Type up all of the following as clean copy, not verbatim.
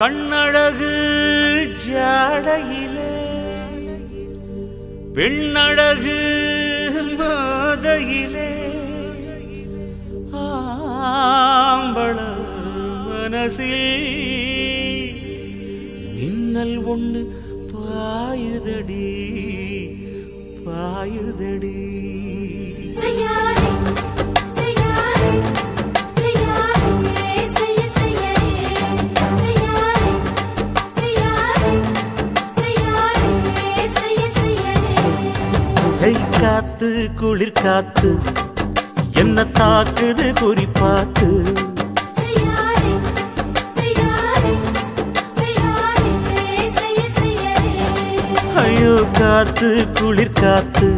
கண்ணழகு ஜாடையிலே பெண்ணழகு மாதையிலே ஆம்பள மனசில் மின்னல் ஒண்ணு பாயுதடி பாயுதடி காத்து குளிர் காத்து என்ன தாக்குது குறிப்பாத்து ஐயோ காத்து குளிர் காத்து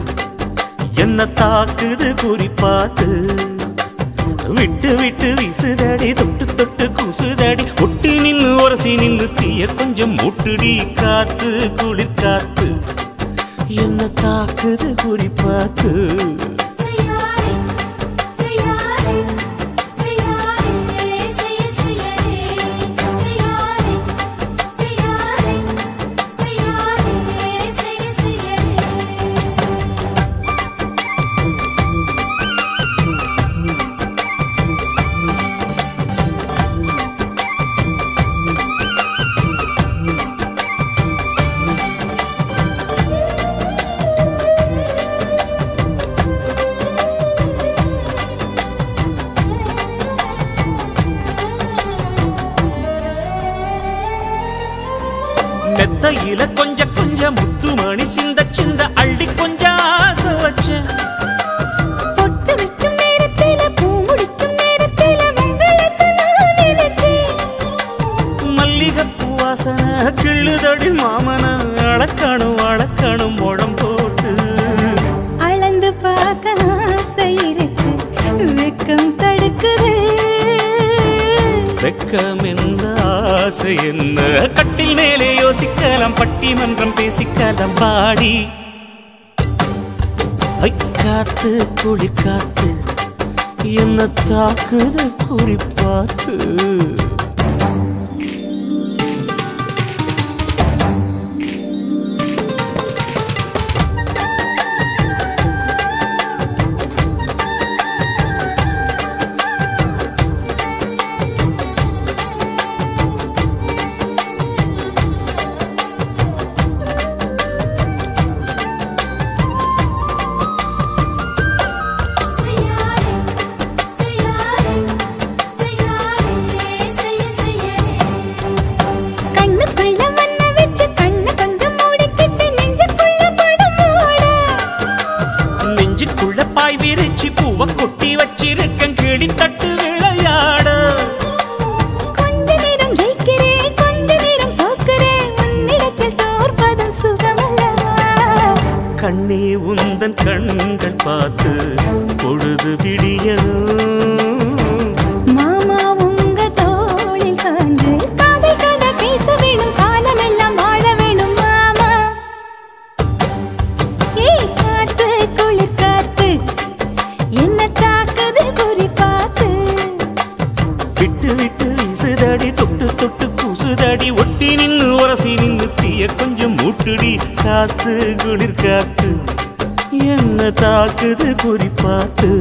என்ன தாக்குது குறிப்பாத்து விட்டு விட்டு வீசுதடி தொட்டு தொட்டு கூசுதடி ஒட்டி நின்னு உரசி நின்னு தீய கொஞ்சம் மூட்டுடி காத்து குளிர் காத்து என்ன தாக்குது குறிப்பாத்து மெத்தையில கொஞ்ச கொஞ்ச முத்துமணி சிந்த சிந்த அள்ளி கொஞ்ச ஆசை வச்ச பொட்டு வைக்கும் நேரத்தில பூ முடிக்கும் நேரத்தில மங்களத்தை நான் நினைச்சேன் மல்லிகைப்பூ வாசனை கிள்ளுதடி மாமன அளக்கணும் அளக்கணும் முழம் போட்டு அளந்து பார்க்க ஆசை இருக்கு வெக்கம் தடுக்குது வெக்கம் என்ன ஆசை என்ன கட்டில் மேலே யோசிக்கலாம் பட்டிமன்றம் பேசிக்கலாம் பாடி காத்து குளிர் காத்து என்ன தாக்குது குறிப்பாத்து கொட்டி வச்சிருக்கேன் கிளி தட்டு விளையாட கொஞ்ச நேரம் ஜெயிக்கிறேன் கொஞ்ச நேரம் தோக்கிறேன் உன்னிடத்தில் தோற்பதும் சுகமல்லவா கண்ணே உந்தன் கண்கள் பார்த்து பொழுது விடியணும் மாமா உங்க தோளில் சான்று காதல் கதை பேச வேணும் காலமெல்லாம் வாழ வேணும் மாமா காத்து குளிர் காத்து என்ன தாக்குது குறிப்பாத்து விட்டு விட்டு வீசுதடி தொட்டு தொட்டு கூசுதடி ஒட்டி நின்னு உரசி நின்னு தீய கொஞ்சம் மூட்டுடி காத்து குளிர் காத்து என்ன தாக்குது குறிப்பாத்து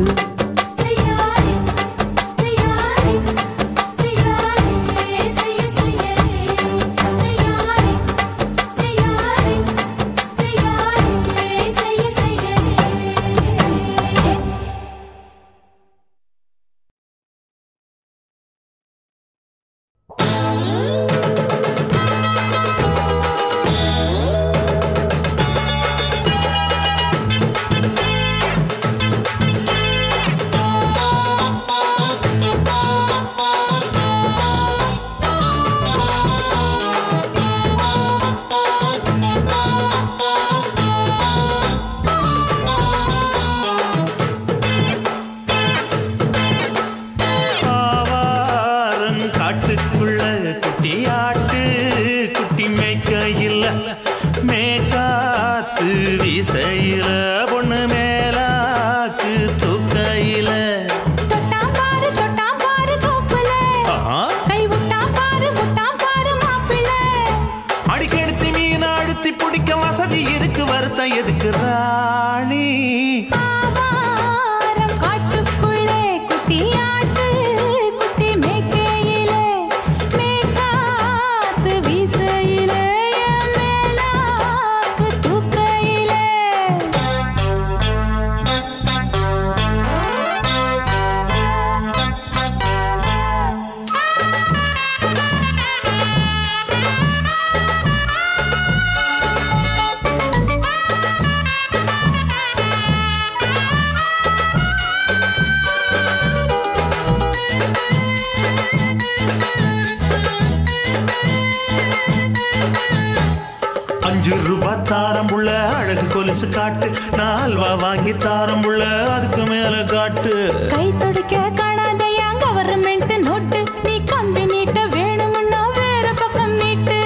தாரம் புள்ள அழகு கொலுசு காட்டு நான் அல்வா வாங்கி தாரம் புள்ள அதுக்கு மேல காட்டு கை துடிக்க காணாதையா கவர்மெண்ட் நோட்டு நீ கம்பி நீட்ட வேணும்னா வேற பக்கம் நீட்டு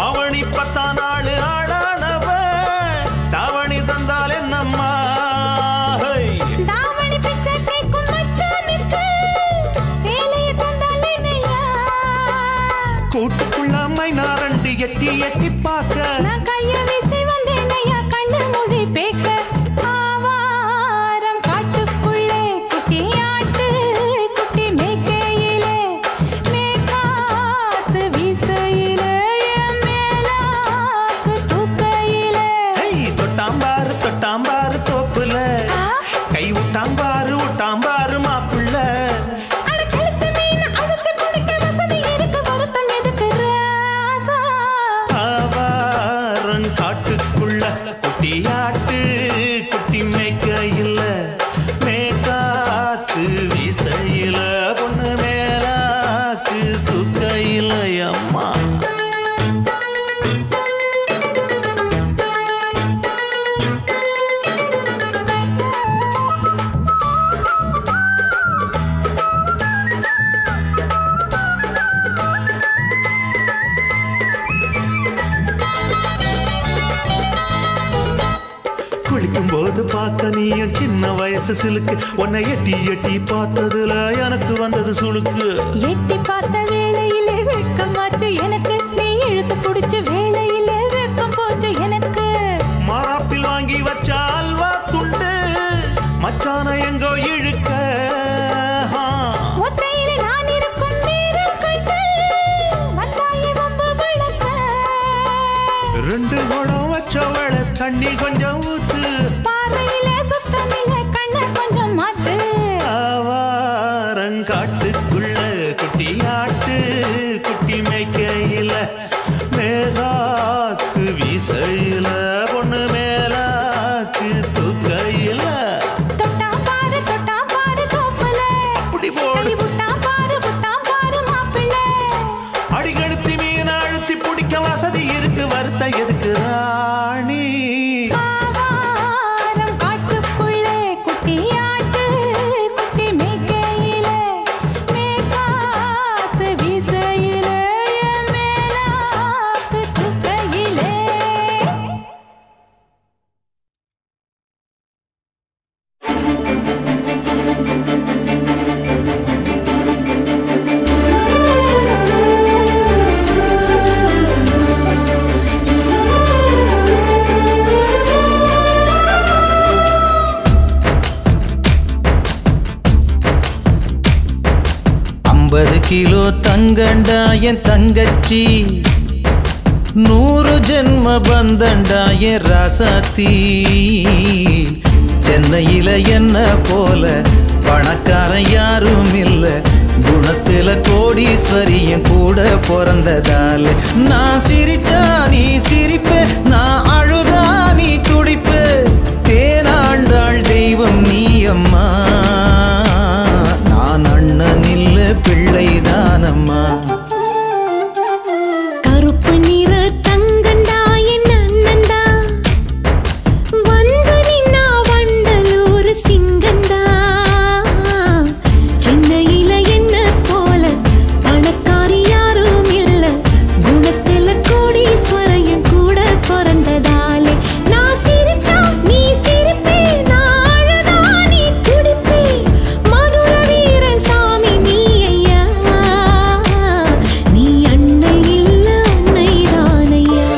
அவனி 10 நாள் ஆடானவ தாவணி தந்தால் என்னம்மா தாவணி பிச்சை கேக்கும் மச்சானுக்கு சேலையை தந்தால் என்னையா கூட்டுக்குள்ள மைனா ரெண்டு எட்டி எட்டி பார்க்க நான் கைய வீசி வந்தேனையா கண்ணு மொழி பேக்க ஆவாரம் காட்டுக்குள்ளே குட்டி ஆட்டு குட்டி மேய்க்கையிலே மேற்காத்து வீசையிலே என் மேலாக்கு தூக்கையிலே தொட்டாம்பாரு தோப்புல கை விட்டாம்பாரு மாப்புள்ள அட கழுத்து மீன் அழுத்து குடிக்க வசதி இருக்கு வருத்தம் எதுக்கு ராசா ஆவாரம் காட்டுக்குள்ள குட்டியாட்டு குட்டி மேய்க்கையில மேற்காத்து வீசையில பொண்ணு மேலாக்கு தூக்கையில அம்மா குளிக்கும் போது பார்த்த நீயும் சின்ன வயசு சிலுக்கு உன்னை எட்டி எட்டி பார்த்ததுல எனக்கு வந்தது சுளுக்கு எட்டி பார்த்த வேளையிலே வெட்கமாச்சு எனக்கு நீ இழுத்து புடிச்சு வேளையிலே வெட்கம் போச்சு எனக்கு மாறாப்பில் வாங்கி வச்ச அல்வா துண்டு மச்சான எங்கோ இழுக்க ஒத்தையிலே நான் இருக்கும் நேரம் கண்டு வந்தாயே வம்பு விளக்க 2 குடம் வச்சவள தண்ணி கொஞ்சம் ஊத்து பாறையிலே சுத்தமில்லை கண்ணை கொஞ்சம் மாத்து ஆவாரங்காட்டுக்குள்ள குட்டியாட்டு குட்டி மேய்க்கையில மேலாக்கு வீசையில பொண்ணு மேலாக்கு தூக்கையில தொட்டாம் பாரு தோப்புல அப்படி போடு கை விட்டாம் பாரு மாப்பிள்ளை அடிகழுத்தி மீன் அழுத்தி பிடிக்க வசதி இருக்கு வருத்த எதுக்கு ராணி ஆவாரம் காட்டுக்குள்ளே குட்டி ஆட்டு குட்டி மேய்க்கையிலே மேற்காத்து வீசையிலே என் மேலாக்கு தூக்கையிலே கிலோ தங்கண்டா என் தங்கச்சி 100 ஜென்ம பந்தண்டா என் ராசாத்தி சென்னையில என்ன போல பணக்காரன் யாரும் இல்ல குணத்துல கோடீஸ்வரியும் கூட பிறந்ததால நான் சிரிச்சா நீ சிரிப்பே நான் அழுதா நீ துடிப்பே தேனாண்டாள் தெய்வம் நீ அம்மா நான் அண்ணன் இல்ல பிள்ளைதானம்மா கருப்பு நிற தங்கண்டா என் அண்ணந்தா வந்து நின்னா வண்டலூர் சிங்கந்தா சென்னையில என்ன போல பணக்காரி யாரும் இல்ல குணத்துல கோடீஸ்வரையும் கூட பிறந்ததாலே நான் சிரிச்சா நீ சிரிப்பே நான் அழுதா நீ துடிப்பே மதுர வீரன் சாமி நீ ஐயா நீ அன்னை இல்ல அன்னைதானையா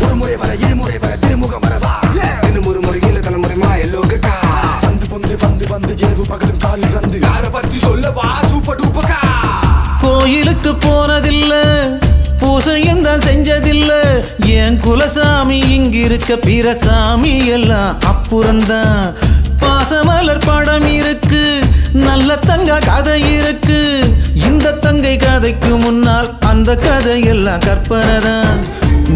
ஒரு முறை வர இருமுறை வர திருமுகம் வரவா இன்னும் ஒரு முறை இல்ல தலைமுறை மாயலோகக்கா சந்து பொந்து வந்து வந்து இரவு பகலும் காலில் வந்து யார பத்தி சொல்லவா சூப்பர் டூப்பக்கா கோயிலுக்கு போனதில்ல பூசையும் தான் செஞ்சதில்ல என் குலசாமி இங்கிருக்க பிற சாமி எல்லாம் அப்புறம்தான் பாசமலர் படம் இருக்கு நல்ல தங்க கதை இருக்கு இந்த தங்கை கதை கதைக்கு முன்னால் அந்த கதையெல்லாம் கற்பனைதான்.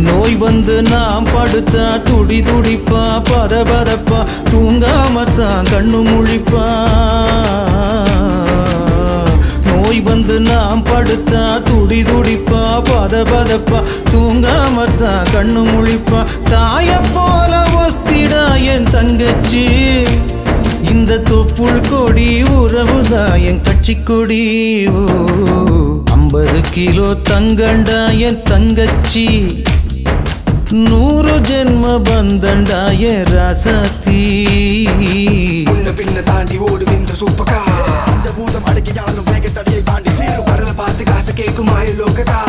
நோய் வந்து நாம் படுத்தா துடி துடிப்பா பதபதப்பா தூங்காமத்தான் கண்ணு முழிப்பா. நோய் வந்து நாம் படுத்தா துடி துடிப்பா பதபதப்பா தூங்காமத்தான் கண்ணு முழிப்பா. தாய போல ஒஸ்திடா என் தங்கச்சி, இந்த தொப்புள் கொடி உறவுதான் என் கட்சி கொடி. 50 கிலோ தங்கண்டா என் தங்கச்சி, 100 ஜென்ம பந்தண்டா என் ராசாத்தி. முன்ன பின்ன தாண்டி ஓடும் இந்த சூப்பக்கா, பஞ்சபூதம் அடக்கியாலும் வேகத்தடியை தாண்டி சீரும் கடலை பார்த்து காசு கேட்கும் மாயலோகக்கா.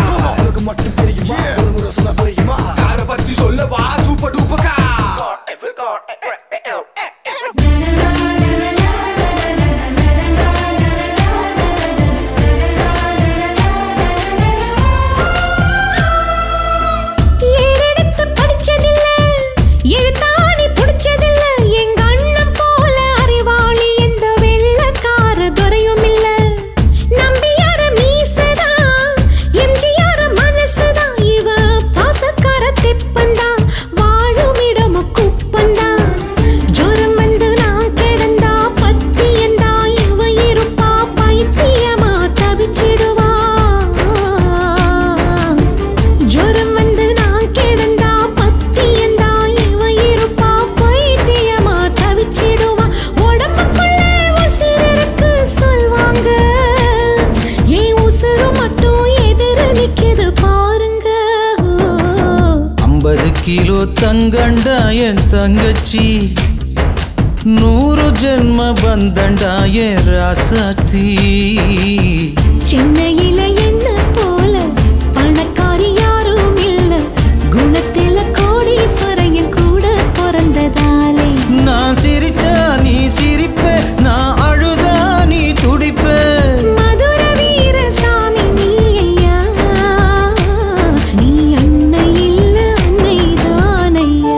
உனக்கு மட்டும் தெரியுமா ஒரு முறை சொன்ன புரியுமா, யாரை பத்தி சொல்லவா சூப்பர் டூப்பக்கா. கிலோ தங்கண்டா என் தங்கச்சி, 100 ஜென்ம பந்தண்டா என் ராசாத்தி. சென்னையில என்ன போல பணக்காரி யாரும் இல்ல, குணத்தில கோடீஸ்வரன் கூட பிறந்ததாலே. நான் சிரிச்சா நீ சிரிப்ப, நான் அழுதா நீ துடிப்ப. மதுர வீர சாமி நீ ஐயா, நீ அன்னை இல்ல அன்னை தான் ஐயா.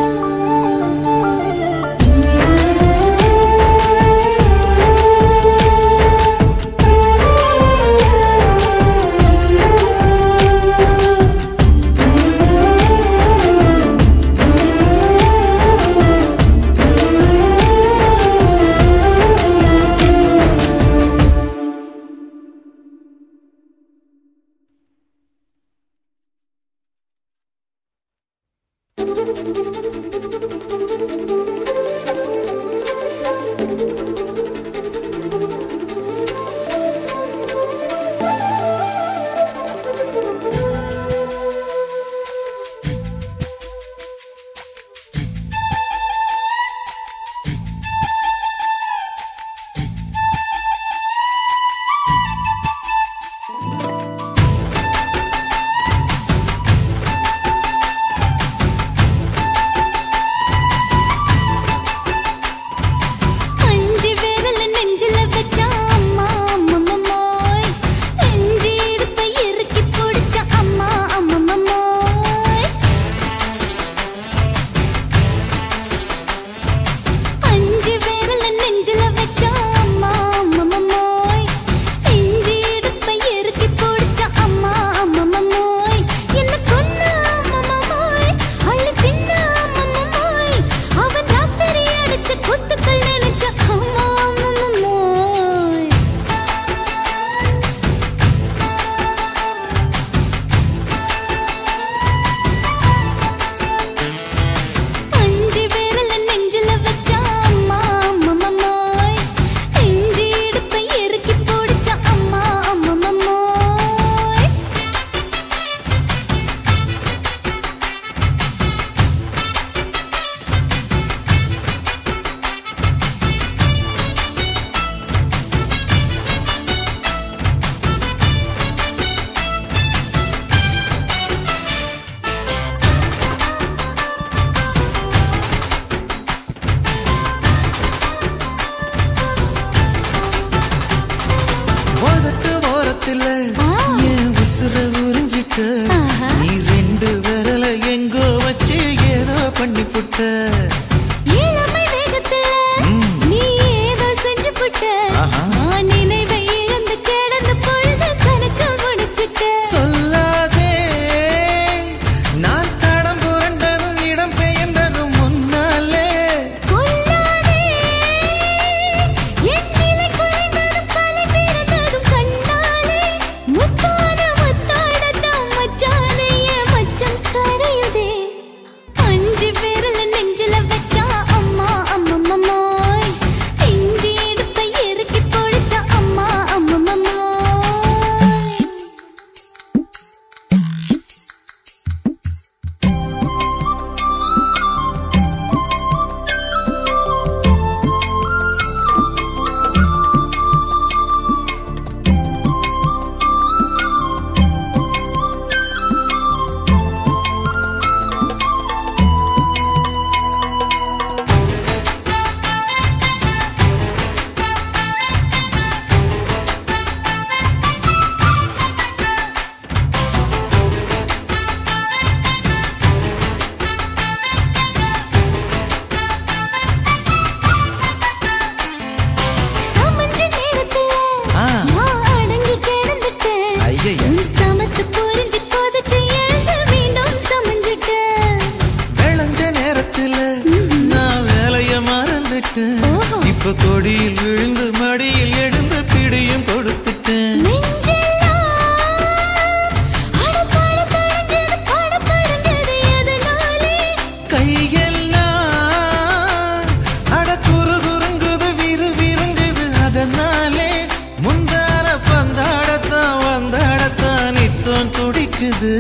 இருக்குது.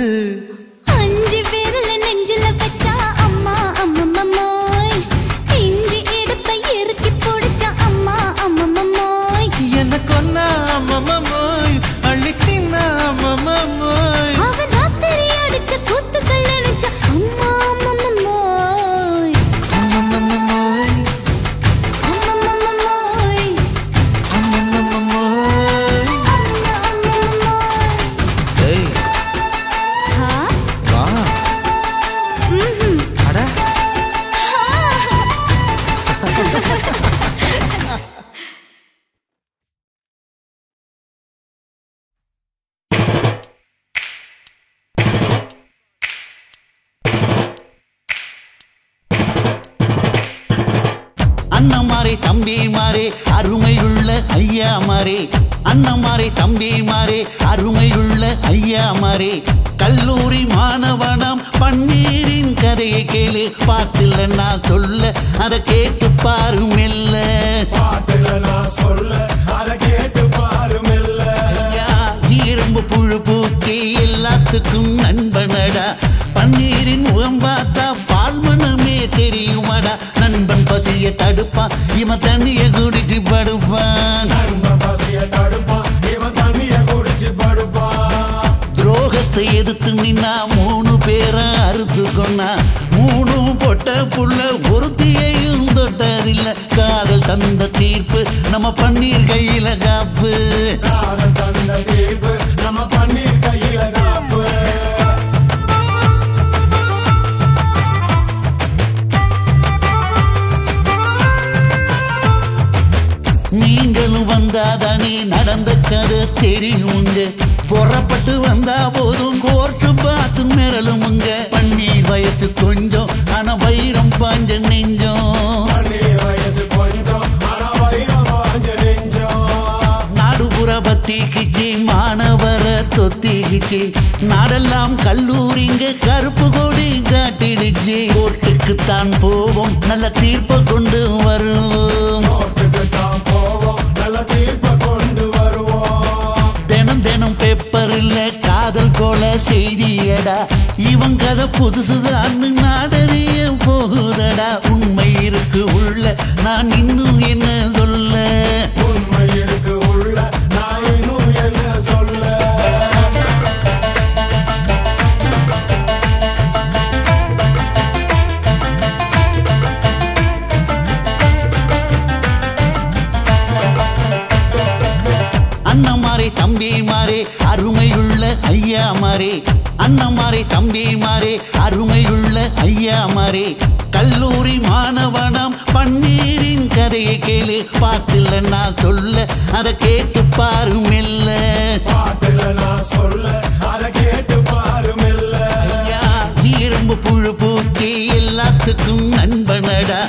5 பேர்ல நெஞ்சில வச்சா அம்மா அம்மம்மம்மோய், இஞ்சி இடுப்பை இறுக்கி பிடிச்சா அம்மா அம்மம்மம்மோய், எனக்கு ஒன்னா அம்மம்மம்மோய், அள்ளி தின்னா அம்மம்மம்மோய், அவன் ராத்திரி அடிச்ச கூத்துக்கள் நினைச்சா அம்மா அம்மம்மம்மோய், அம்மம்மம்மோய், அம்மம்மம்மோய், அம்மம்மம்மோய். அம்மா அம்மம்மம்மோய். ஏய் ஹா? வா. ம்ஹும். அட அண்ணமாரே தம்பி மாறே அருமையுள்ள ஐயா மாறே, அண்ணமாரே தம்பி மாறே அருமையுள்ள ஐயா மாறே, கல்லூரி மாணவனாம் பன்னீரின் கதையை கேளு, பாட்டுல நான் சொல்ல அதை கேட்டு பாரு மெல்ல, பாட்டுல நான் சொல்ல அதை கேட்டு பாரு மெல்ல. ஐயா, இரும்பு புழு பூச்சி எல்லாத்துக்கும் நண்பனடா, பன்னீரின் முகம் பார்த்தா பால்மனமே தெரியுமாடா, நண்பன் பசிய தடுப்பான் இவன் தண்ணிய குடிச்சு படுப்பான், நண்பன் பசிய தடுப்பான் இவன் தண்ணிய குடிச்சு படுப்பான். துரோகத்தை எதிர்த்து நின்னா 3 பேரை அறுத்து கொண்டா, 3 பொட்ட புள்ள ஒருத்தியையும் தொட்டதில்ல, காதல் தந்த தீர்ப்பு நம்ம பன்னீர் கையில காப்பு, காதல் தந்த தீர்ப்பு நம்ம பன்னீர் கையில காப்பு. நீங்களும் வந்தாதானே நடந்த கதை தெரியுங்க, புறப்பட்டு வந்தா போதும் கோர்ட்டு பார்த்து மிரளுமுங்க, பன்னீர் வயசு கொஞ்சம் ஆனா வைரம் பாஞ்ச நெஞ்சம், பன்னீர் வயசு கொஞ்சம் ஆனா வைரம் பாஞ்ச நெஞ்சம். நாடுபுற பத்திக்கிச்சு மாணவர தொத்திக்கிச்சு, நாடெல்லாம் கல்லூரிங்க கருப்பு கொடி காட்டிடுச்சு, கோர்ட்டுக்கு தான் போவோம் நல்ல தீர்ப்பை கொண்டு வருவோம், கோர்ட்டுக்கு தான் போவோம் நல்ல தீர்ப்பை கொண்டு வருவோம். தினம் தினம் பேப்பர்ல காதல் கொலை செய்தியடா, இவன் கதை புதுசுதான் நாடறிய போகுதடா, உண்மை இருக்கு உள்ள நான் இன்னும் என்ன சொல்ல, உண்மை இருக்கு உள்ள நான் இன்னும் என்ன சொல்ல. அண்ணமாரே தம்பி மாறே அருமையுள்ள ஐயா மாறே, அண்ணமாரே தம்பி மாறே அருமையுள்ள ஐயா மாறே, கல்லூரி மாணவனாம் பன்னீரின் கதையை கேளு, பாட்டுல நான் சொல்ல அதை கேட்டு பாரு மெல்ல, பாட்டுல நான் சொல்ல அதை கேட்டு பாரு மெல்ல. ஐயா, இரும்பு புழு பூச்சி எல்லாத்துக்கும் நண்பனடா,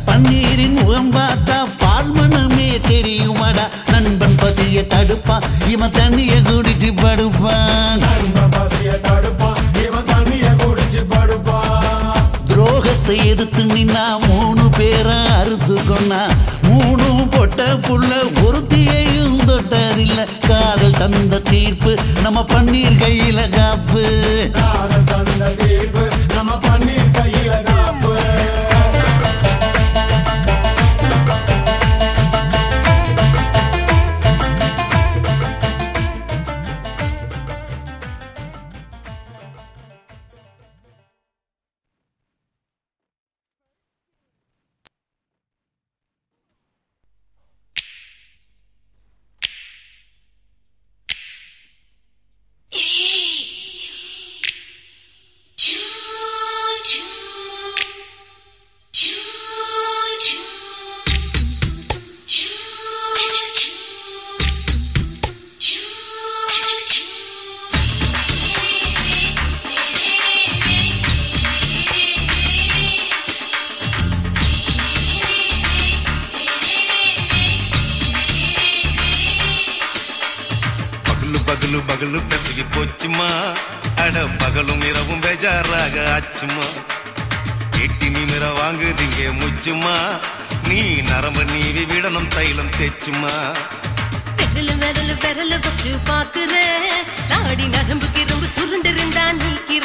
பன்னீரின் முகம் பார்த்தா பால்மனமே தெரியுமாடா, நண்பன் பசிய தடுப்பான் இவன் தண்ணிய குடிச்சு படுப்பான், நண்பன் பசிய தடுப்பான் இவன் தண்ணிய குடிச்சு படுப்பான். துரோகத்தை எதிர்த்து நின்னா 3 பேரை அறுத்து கொண்டா, 3 பொட்ட புள்ள ஒருத்தியையும் தொட்டதில்ல, காதல் தந்த தீர்ப்பு நம்ம பன்னீர் கையில காப்பு, காதல் தந்த தீர்ப்பு நம்ம பன்னீர் கையில காப்பு. பகலு பகலு பெசகி போச்சுமா, அட பகலும் இரவும் பேஜாராக ஆச்சுமா, எட்டி நிமிர வாங்குதிங்க முச்சுமா, நீ நரம்பு நீவி விடணும் தைலம் தேச்சுமா, விரலு விரலு விரலு வச்சு பாக்குறேன், நாடி நரம்பு கிரம்பு சுருண்டு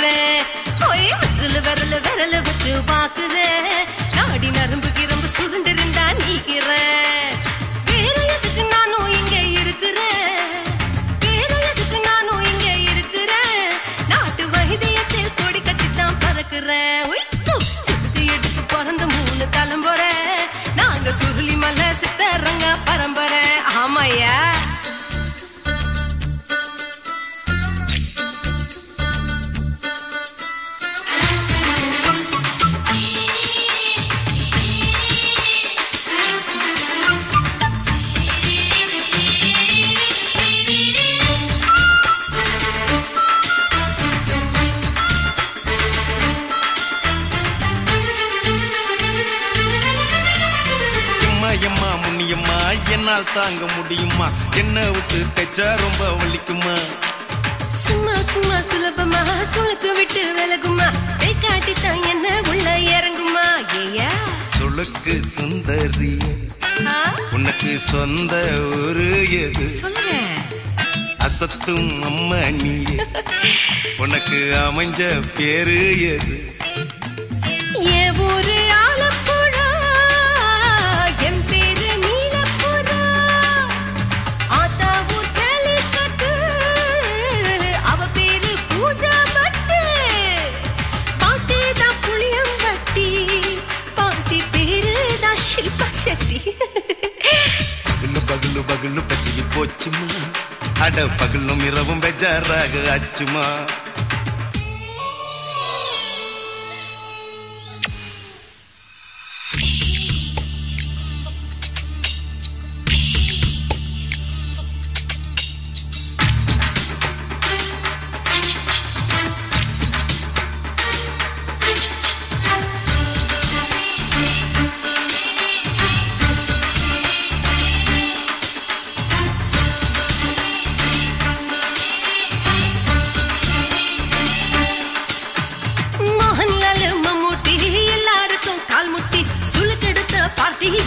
பாக்குறேன் ஓய் விரல விரல விரல வச்சு பாக்குறேன் நாடி நரம்பு கிரம்பு சுருண்டிருந்தா நீக்கிறேன் வேற எதுக்கு நானும் இங்க இருக்கிறேன் வேற எதுக்கு நானும் இங்க இருக்கிறேன் நாட்டு வைத்தியத்தில் கொடி கட்டித்தான் பறக்குறேன் ஒய் சுத்தி எடுத்து பிறந்த 3 தலைமுறை நாங்க சுருளி மலை சித்தரங்க பரம்பரை ஆமையா என்னால் தாங்க முடியுமா என்ன விட்டு தைச்சா ரொம்ப வலிக்குமா சும்மா சும்மா சுலபமா சுளுக்கு விட்டு விலகுமா கை காட்டித்தான் என்ன உள்ள இறங்குமா ஏயா சுளுக்கு சுந்தரி உனக்கு சொந்த ஊரு எது சொல்றேன் அசத்தும் அம்மா நீ உனக்கு அமைஞ்ச பேரு எது ஏ ஊரு ஆலப்புழா என் பேரு நீலப்புறா ஆத்தா ஊர் கேலிக்கட்டு அவ பேரு பூஜா பட்டு பாட்டி தான் புளியம் வட்டி பாட்டி பேரு தான் ஷில்பா செட்டி பகலு பகலு பகலு பசிக்கு போச்சுமா அட பகலும் இரவும் பெஜாராக ஆச்சுமா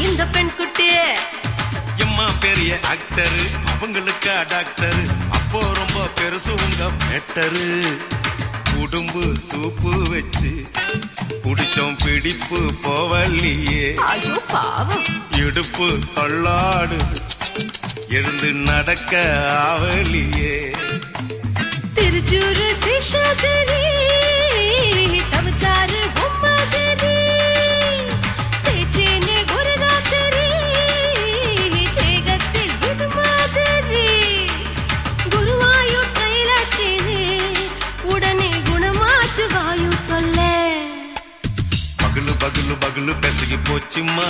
இந்த பெண் குட்டி எம்மா பெரிய ஆக்டர் அவங்களுக்கா டாக்டர் அப்போ ரொம்ப பெருசு உங்க மேட்டரு குடும்பு சூப்பு வச்சு குடிச்சோம் பிடிப்பு போவல்லையே ஐயோ பாவம் இடுப்பு தள்ளாடு எழுந்து நடக்க ஆவலியே திருச்சூரு சிஷாதிரி தவச்சாரு பொம்மதிரி தேச்சேனே குருராத்திரி தேகத்தில் இது மாதிரி குருவாயூர் தைலத்திரி உடனே குணமாச்சு வாயு சொல்ல பகலு பகலு பகலு பெசகி போச்சுமா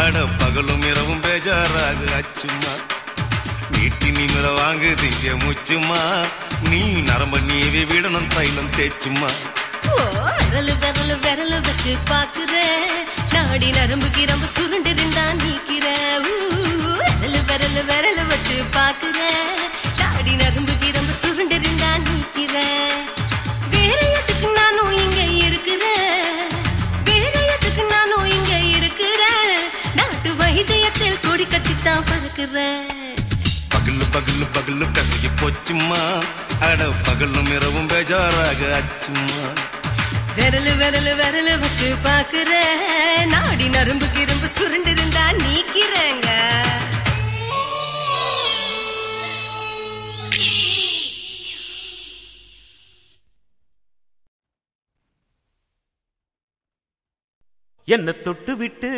அட பகலும் இரவும் பேஜாராக ஆச்சுமா நீட்டி நீங்கள வாங்குதீங்க முச்சுமா நீ நரம்ப நீவி விடணும் தைலம் தேச்சுமா விரலு விரலு விரலு வச்சு பாக்குறேன் நாடி நரம்பு கிரம்பு சுருண்டு இருந்தா நீக்கிறேன் விரலு விரலு விரலு வச்சு பாக்குறேன் நாடி நரம்பு கிரம்பு சுருண்டு இருந்தா நீக்கிறேன் வேற எதுக்கு நானும் இங்க இருக்கிறேன் வேற எதுக்கு நானும் இங்க இருக்கிறேன் நாட்டு வைத்தியத்தில் கொடி கட்டித்தான் பறக்குறேன் பகலு பகலு பகலு கசகி போச்சுமா அட பகலும் இரவும் பேஜாராக ஆச்சுமா விரலு விரலு விரலு வச்சு பாக்குறேன் நாடி நரம்பு கிரம்பு சுருண்டு இருந்தா நீக்கிறேங்க என்ன தொட்டு விட்டு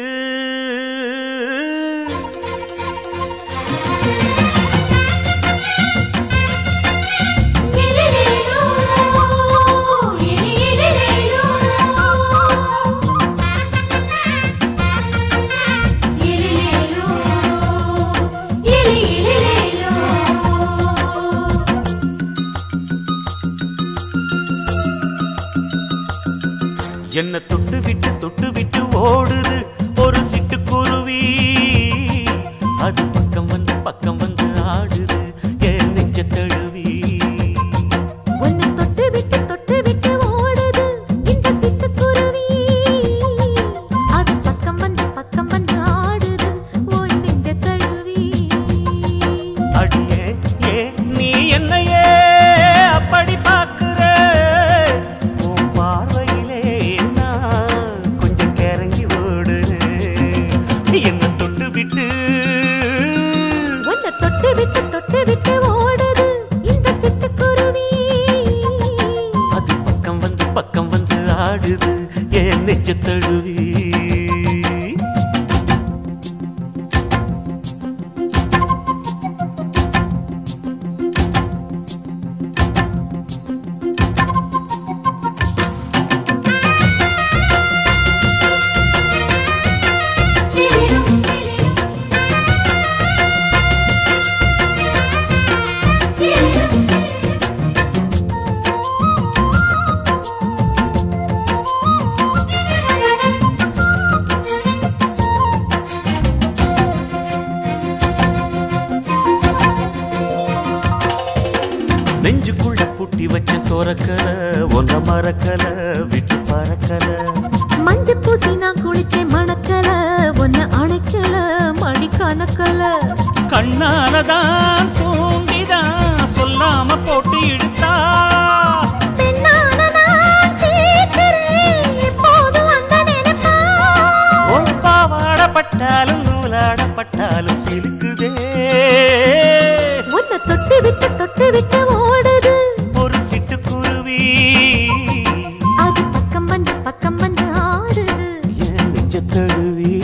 என்ன தொட்டு விட்டு ஓடுது ஒரு சிட்டுக்குருவி அது பக்கம் வந்து ஆடுது என் நெஞ்ச தழுவி உன்னை தொட்டு விட்டு ஓடுது இந்த சிட்டுக்குருவி அது பக்கம் வந்து ஆடுது உன் நெஞ்ச தழுவி அடியே ஏ நீ என்னையே அப்படி பார்க்கிற துறக்கல ஒன்ன மறக்கல விட்டு பறக்கல மஞ்ச பூசி நான் குளிச்சேன் மணக்கல ஒன்ன அணைக்கல மணி கணக்கல கண்ணாலதான் தூண்டிதான் சொல்லாம போட்டு இழுத்தா பெண்ணான நான் கேட்கிறேன் எப்போதும் அந்த நினைப்பா ஒரு பாவாடப்பட்டாலும் நூலாடப்பட்டாலும் சிலுக்குதே உன்னை தொட்டு விட்டு ஓடுது ஒரு சிட்டுக்குருவி அது பக்கம் வந்து ஆடுது என் நெஞ்ச தழுவி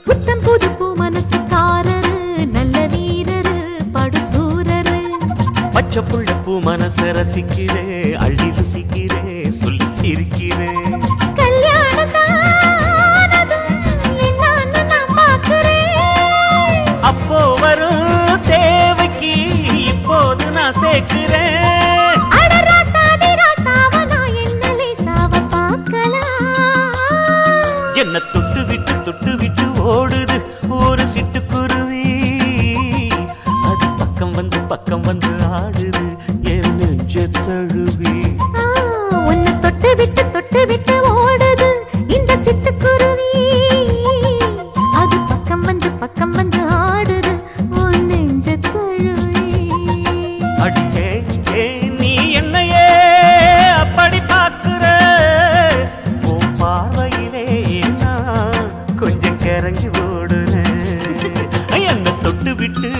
புத்தம் புது பூ மனசுக்காரரு நல்ல வீரரு படுசூரரு பச்சை புள்ள பூ மனச ரசிக்கிறே அள்ளி ருசிக்கிறே சொல்லி சிரிக்கிறே கல்யாணம் தானதும் என்னன்னு நான் பார்க்கிறேன் அப்போ வரும் தேவைக்கு இப்போது நான் சேர்க்கிறேன் அட ராசாதி ராசாவ நான் என்ன லேசாவ பார்க்கலாம் என்ன தொட்டு விட்டு ஓடுது ஒரு சிட்டுக்குருவி அது பக்கம் வந்து ஆடுது என் நெஞ்ச தழுவி உன்னை தொட்டு விட்டு ஓடுது இந்த சிட்டுக்குருவி அது பக்கம் வந்து ஆடுது உன் நெஞ்ச தழுவி அடியே நீ என்னையே அப்படி பார்க்கிற உன் பார்வையிலே நான் கொஞ்சம் கிறங்கி ஓடுறேன் என்ன தொட்டு விட்டு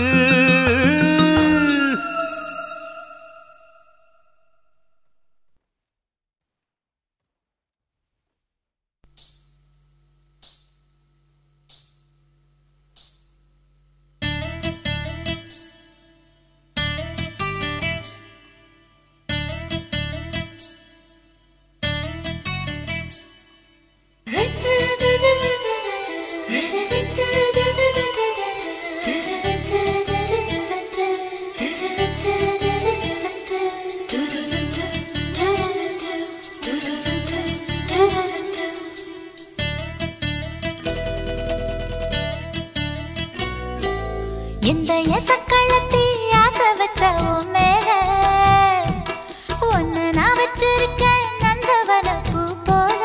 இந்த எசக்களத்தி ஆசை வச்ச உன் மேல ஒன்னு நான் வச்சிருக்கேன் நந்தவன பூ போல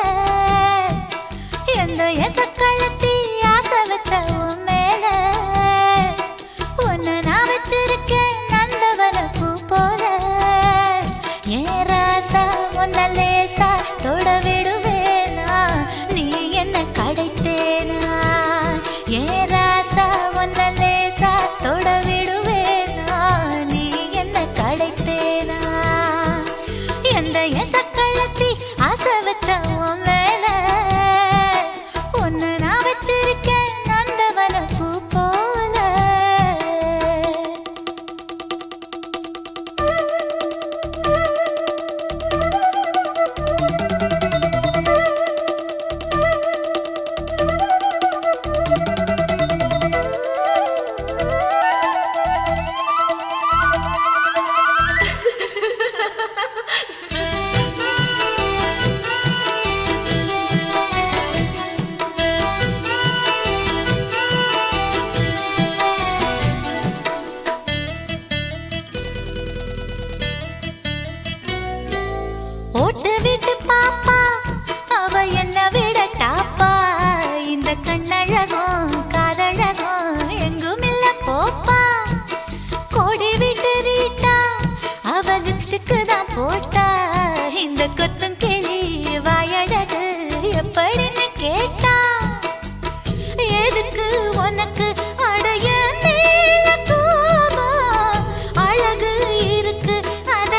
இந்த எசக்களத்தி ஆசை வச்ச உன் மேல ஒன்னு நான் வச்சிருக்கேன் நந்தவன பூ போல ஏன் ராசா ஒன்ன லேசா தொட விடுவேனா நீ என்ன கடைத்தேனா ஏன் ராசா ஒன்ன லேசா தொட விடுவேனா நீ என்ன கடைத்தேனா எந்த எசக்களத்தி ஆசை வச்ச உன் மேல ஒன்னு நான் வச்சிருக்கேன் நந்தவன பூ போல ஓட்டு விட்டு பாப்பா அவ என்ன விட டாப்பா இந்த கண்ணழகும் காதழகும் எங்கும் இல்ல போப்பா கோடி விட்டு ரீட்டா அவ லிப்ஸ்டிக்கு தான் போட்டா இந்த கொத்தும் கிளி வாயழகு எப்படின்னு கேட்டா எதுக்கு உனக்கு அடைய மேல கோபம் அழகு இருக்கு அத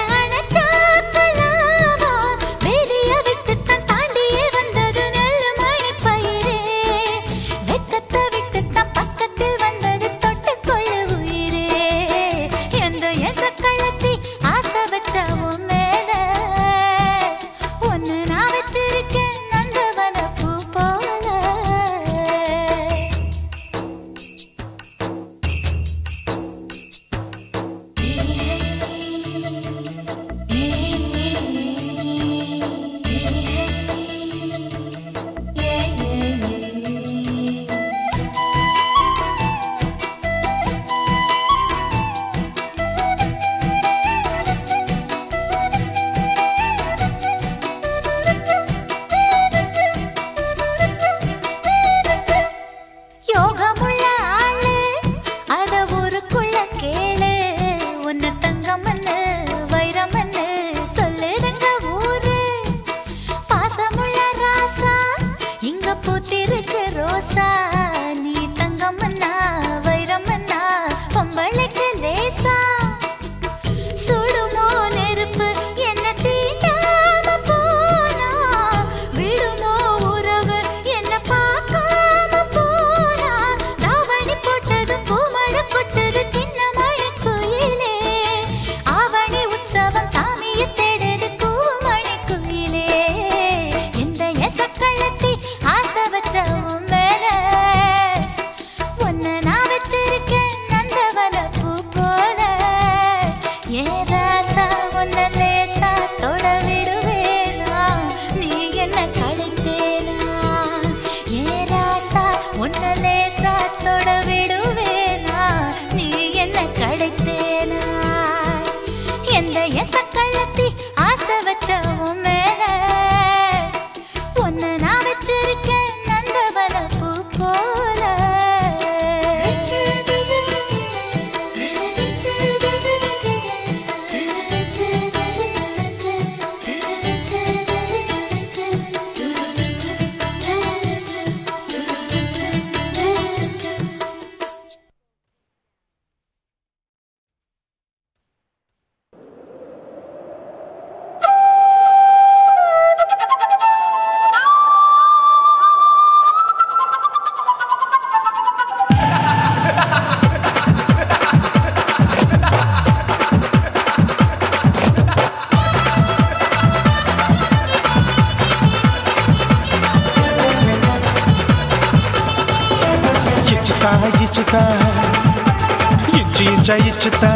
இச்சு இச்சுதா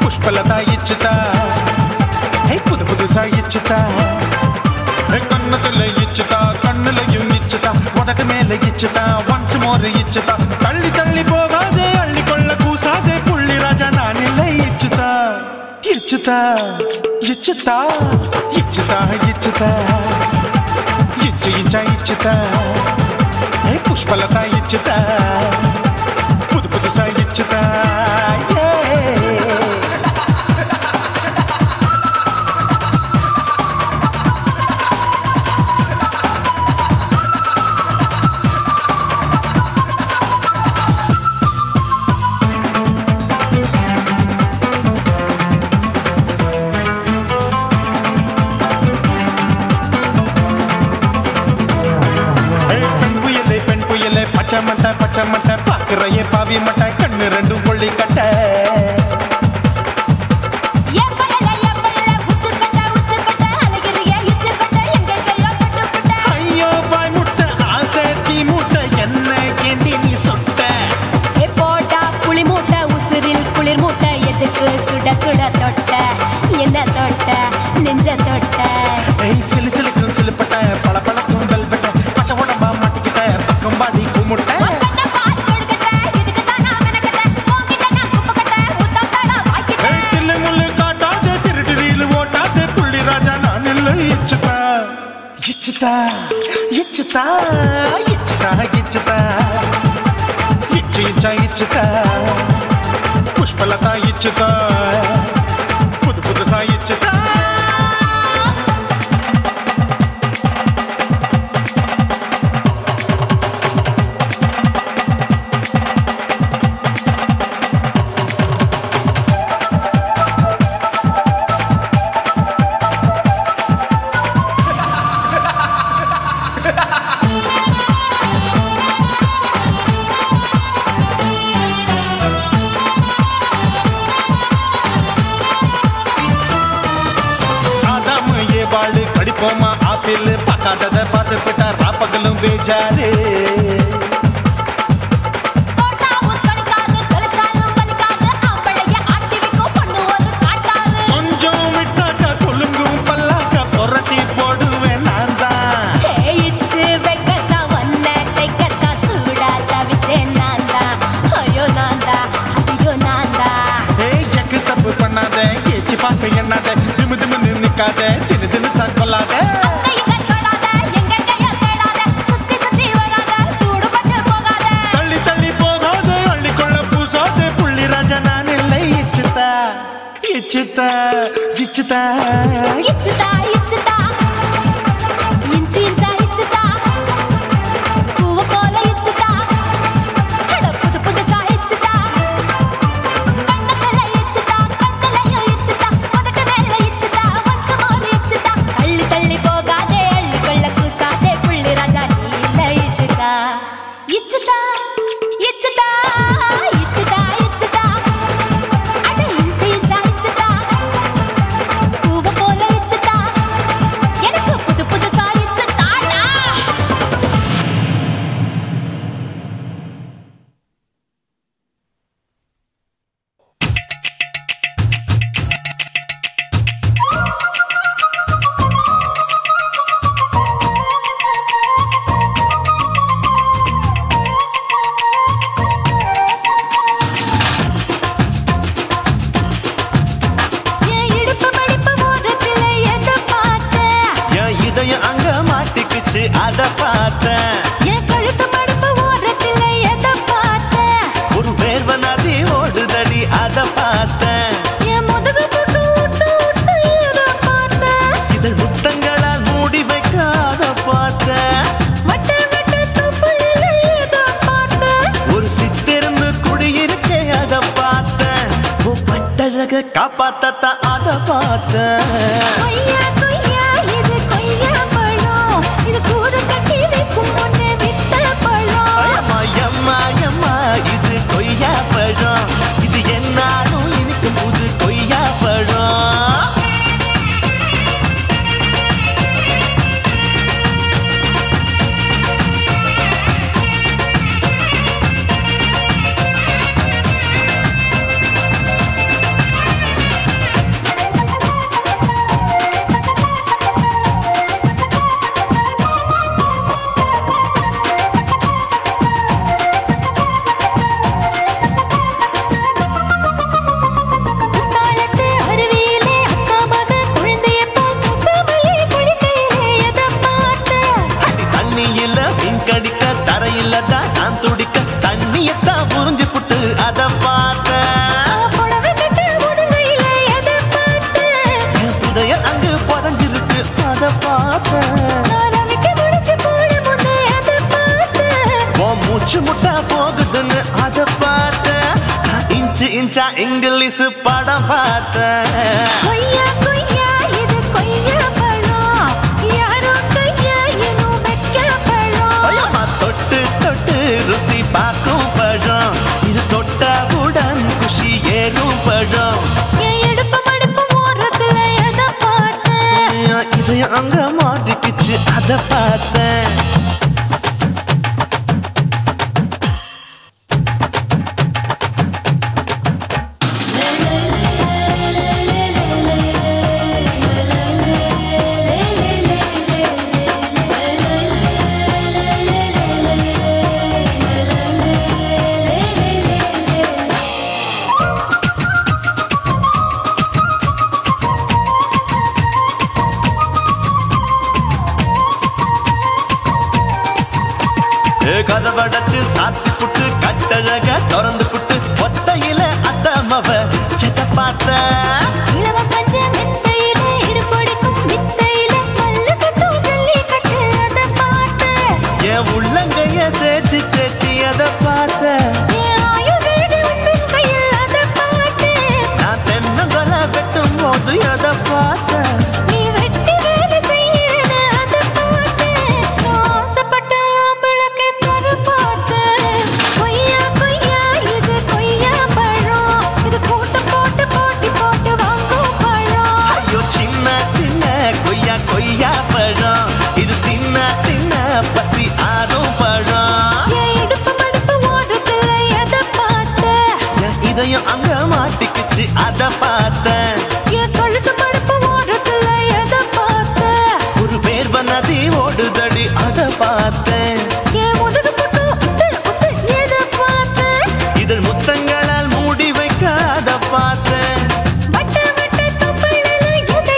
புஷ்பலதா இச்சுதா புது புதுசா இச்சுதா கண்ணத்துல இச்சுதா கண்ணுலையும் இச்சுதா உதட்டு மேல இச்சுதா ஒன்ஸ் மோர் இச்சுதா தள்ளி தள்ளி போகாதே அள்ளி கொள்ள கூசாதே புள்ளி ராஜா நான் இல்லை இச்சுதா இச்சுதா இச்சுதா இச்சுதா இச்சுதா இச்சு இச்சா இச்சுதா புஷ்பலதா இச்சுதா புது புதுசா இச்சுதா பச்சை மட்டை பாக்குறையே பாவி மட்டை கண்ணு ரெண்டும் கொள்ளி கட்ட ஐயோ வாய் முட்டை ஆசை தீ முட்டை என்ன கேண்டி நீ சொட்ட போட்டா புளி மூட்டை உசுரில் குளிர் மூட்டை எதுக்கு சுட சுட தொட்ட என்ன தொட்ட நெஞ்ச தொட்ட சிலு சிலுக்கும் சிலுப்பட்ட பல பழக்கும் வெல்வெட்ட பச்சை உடம்பா மாட்டிக்கிட்ட பக்கம் பாடி குமுட்ட இச்சுதா இச்சுதா இச்சுதா இச்சுதா இச்சு இச்சா இச்சுதா புஷ்பலதா இச்சுதா புது புதுசா இச்சுதா படிப்போமா ஆப்பிள் பார்க்காதத பார்த்து விட்டா ராப்பகலும் பேஜாரு கொஞ்சம் விட்டாக்க கொலுங்கும் பல்லாக்க புரட்டி போடுவேன் நான் தான் இச்சு வைக்கத்தா வந்த தைக்கத்தா சூடா தவிச்சேன் நான் தான் ஐயோ நான் தான் ஐயோ நான் தான் எக்கு தப்பு பண்ணாத ஏச்சு பார்க்க எண்ணாத திமு திமுன்னு நிக்காத தினு தினு சாக்கொள்ளாத தள்ளி தள்ளி போகாத அள்ளி கொள்ள பூசாத புள்ளி ராஜா நான் இல்லை இச்சுதா இச்சுதா இச்சுதா இச்சுதா இச்சுதா இஞ்சி இஞ்சா இச்சுதா பூவ போல இச்சுதா புது புதுசா இச்சுதா கண்ணத்துல இச்சுதா கண்ணலையும் இச்சுதா உதட்டு மேல இச்சுதா ஒன்ஸ் மோர் இச்சுதா தள்ளி தள்ளி போகாதே அள்ளி கொள்ள கூசாதே புள்ளி ராஜா நீ இல்ல இச்சுதா இச்சுதா இச்சுதா இச்சுதா இச்சுதா அட இஞ்சி இஞ்சா இச்சுதா பூவ போல இச்சுதா எனக்கு புது புதுசா இச்சுதாடா என் இடுப்பு மடிப்பு ஓரத்துல எதை பார்த்தேன் என் இதயம் அங்க மாட்டிக்குச்சு அத பார்த்தேன் என் கழுத்து மடிப்பு ஓரத்துல எதை பார்த்தேன் ஒரு வேர்வ நதி ஓடுதடி அத பார்த்தேன் என் முதுகு போட்டு விட்டு விட்டு எதை பார்த்தேன் இதழ் முத்தங்களால் மூடி வைக்க அத பார்த்தேன் வட்ட வட்ட தொப்புளில எதை பார்த்தேன் ஒரு சித்திருந்து குடியிருக்க அத பார்த்தேன் உன் பட்டழக காப்பாத்தத்தான் அத பார்த்தேன் கொய்யா கொய்யா இது கொய்யா பழம் இது கூடு கட்டி வைக்கும் முன்னே வித்த பழம் அம்மா எம்மா எம்மா இது கொய்யா பழம் இது என்னாலும் எனக்கு புது கொய்யா பழம் மூச்சு முட்டா போகுதுன்னு அத பார்த்த இன்ச்சு இன்ச்சா இங்கிலீஷ் படம் பார்த்த கொய்யா கொய்யா இது கொய்யா பழம் யாரோ கையா இன்னும் வைக்க பழம் தொட்டு தொட்டு ருசி பார்க்கும் பழம் இது தொட்டவுடன் குஷி ஏறும் பழம் என் எடுப்பு மடுப்பு ஓரத்துல எதை பார்த்தேன் இது அங்க மாட்டிக்கிச்சு அத பார்த்தேன் கதவடைச்சு சாத்தி புட்டு கட்டழக திறந்து புட்டு ஒத்தையில அத்தமவ செத்த பார்த்த இளவ பஞ்ச மெத்தையில இடுப்பொடிக்கும் வித்தையில மல்லு கட்டும் ஜல்லி கட்டு அத பார்த்தேன் என் உள்ளங்கைய தேய்ச்சி தேய்ச்சி அத பார்த்த என் ஆயுர்வேத உந்தன் கையில் அத பார்த்தேன் நான் தென்னங்கொலை வெட்டும் போது அத பார்த்த நீ வெட்டி வேலை செய்யறது அத பார்த்தேன் ஆசைப்பட்ட ஆம்பளக்கு தர பார்த்தேன் கொய்யா கொய்யா இது கொய்யா பழம் இது போட்டு போட்டு போட்டி போட்டு வாங்கும் பழம் ஐயோ சின்ன சின்ன கொய்யா கொய்யா பழம் இது தின்ன தின்ன பசி ஆறும் பழம் என் இடுப்பு மடுப்பு ஓரத்துல எதை பார்த்தேன் என் இதயம் அங்க மாட்டிக்கிச்சு அத பார்த்தேன் என் கழுத்து மடுப்பு ஓரத்துல எதை பார்த்தேன் ஒரு வேர்வ நதி ஓடுதடி அத பார்த்தேன் என் முதுகு புட்டு உத்து உத்து எதை பார்த்தேன் இதழ் முத்தங்களால் மூடி வைக்க அத பார்த்தேன் வட்ட வட்ட தொப்பையில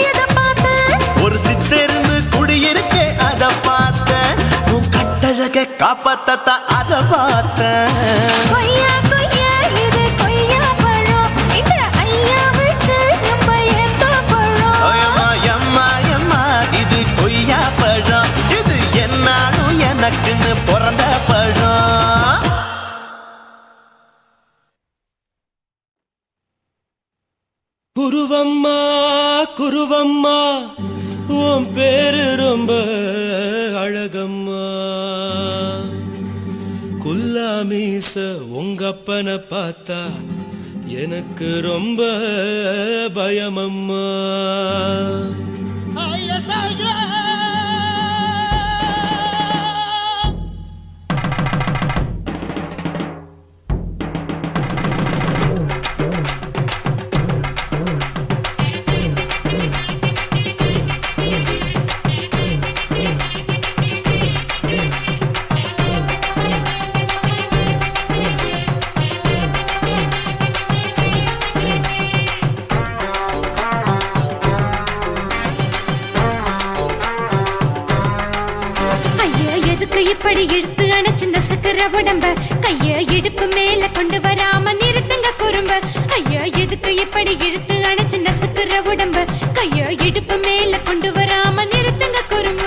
எதை பார்த்தேன் ஒரு சித்தெரும்பு குடியிருக்கே அத பார்த்தேன் உன் கட்டழக காப்பாத்தத்தா அத பார்த்தேன் கொய்யா கொய்யா இது கொய்யா பழம் இந்த ஐயா விட்டு நம்ம எந்த பழம் அம்மா அம்மா அம்மா இது கொய்யா பழம் இது என்னாலும் எனக்குன்னு பிறந்த பழம் குருவம்மா குருவம்மா உன் பேரு ரொம்ப அழகம்மா குல்லாமீச உங்க அப்பனை பார்த்தா எனக்கு ரொம்ப பயமம்மா ஐயா எதுக்கு இப்படி இழுத்து அணைச்சிருந்த சக்கர உடம்ப கைய இடுப்பு மேல கொண்டு வராம நிறுத்துங்க குறும்ப ஐயா எதுக்கு இப்படி இழுத்து அணைச்சிருந்த சக்கர உடம்ப கைய இடுப்பு மேல கொண்டு வராம நிறுத்துங்க குறும்ப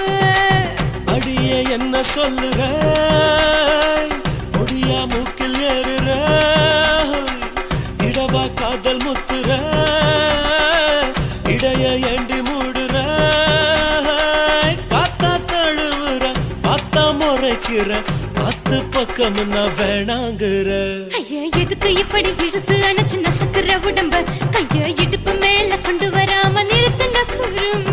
அடியே என்ன சொல்லுற முடியா மூக்கில் ஏறுற இடவா காதல் முத்துற இடைய ஏண்டி மூடுற காத்தா தழுவுற பார்த்தா முறைக்கிற பத்து பக்கம் நான் வேணாங்குற ஐயா எதுக்கு இப்படி இழுத்து அணைச்சிருந்த சக்கர உடம்ப கைய இடுப்பு மேல கொண்டு வராம நிறுத்துங்க குறும்ப